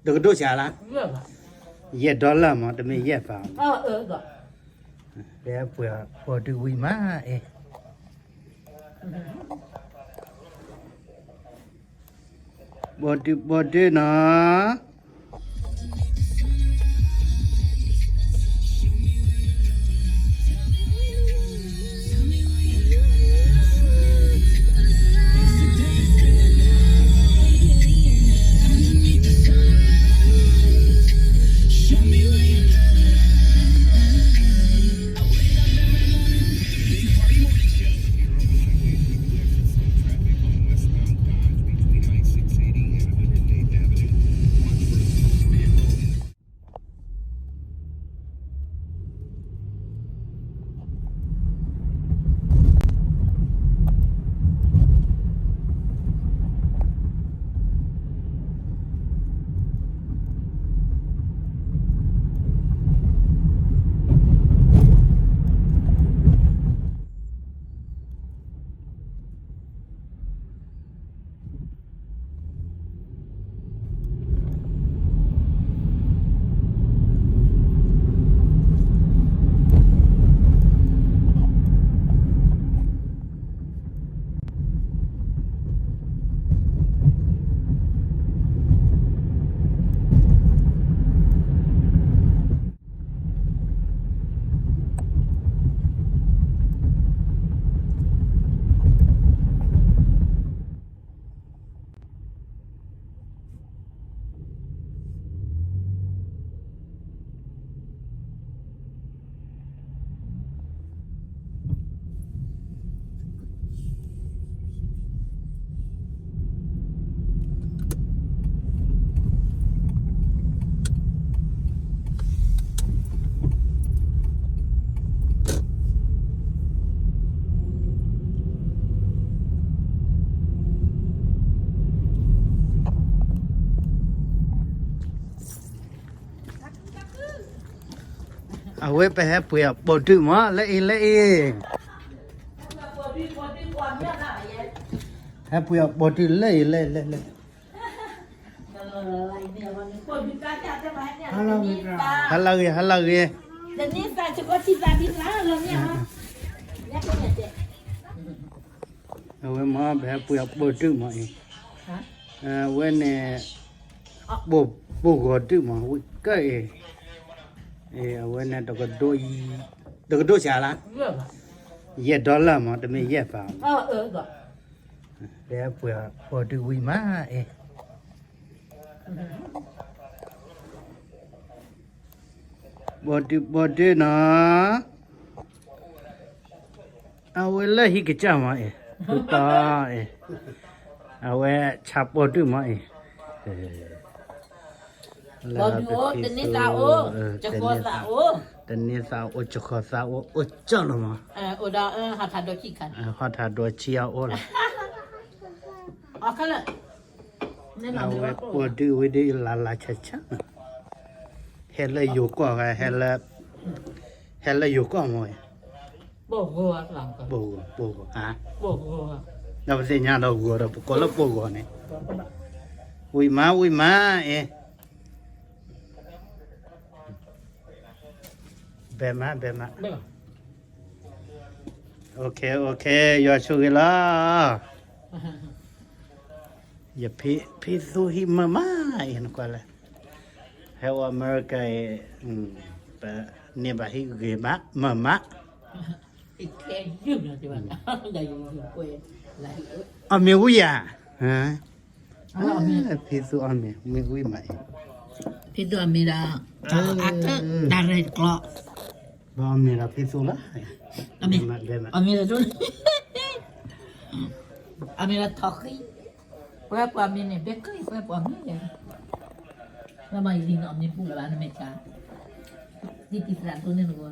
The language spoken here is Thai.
这个多少啦？热吧？ $1嘛，这没1方。个。别不要，我这为嘛哎？我这呢？เอาไว้ไปให้เปลือกบดถึงมาละเองให้เปลือกบดถึงเลยฮัลโหลเดี๋ยวนี้ใส่ชุดก็ชีตาดีแล้วเราเนี่ยฮะเนี่ยก็เนี่ยเจ๊ เอาไว้มาไปให้เปลือกบดถึงมาเองไว้เนี่ยบดกดถึงมาก็เอาไว้เนี่ยตะกโดชาละ 热吧$1嘛，这没1方。个别不要，我这为嘛哎？我这呢？我来一个家嘛哎，不大哎，我差不多嘛哎。บอลโอ้เดนิสาโอจะโคสาโอเดนิสาโอจะโคสาโอจ้าละมาโอดาหาทาดอคิกันหาทาดอชียโอละอ๋อค่ะละเนี่ยเราเอาปวดดื้อไว้ดิลาชัดเฮลเลยอยู่ก่อไงเฮลเลยอยู่ก่อมั้ยโบกัวหลังกันโบฮะโบกัวเราไปเสียญาเรากัวเราก็ละโบกัวเนี่ยวิมาแบบมาโอเคอย่าช่วยละอย่าพี่สู้หิมะเห็นกว่าเลยเฮาอเมริกาเนี่ยบะฮิเกมะมะอีกแค่ยืมนะที่บ้านได้ยืมกวยหลายอเมริกาฮะพี่สู้อเมริกาพี่ตัวมีดาอักดาเรกกลออเมริกาพี่สู้ละอเมริกาจุนอเมริกาทอคีเพื่อความมีเนี่ยเบเกอรี่เพื่อความมีเนี่ยแล้วมาอีกทีน้องนี่พูดแล้วนะเมจ้าที่ติดร้านตัวนี้หนูก็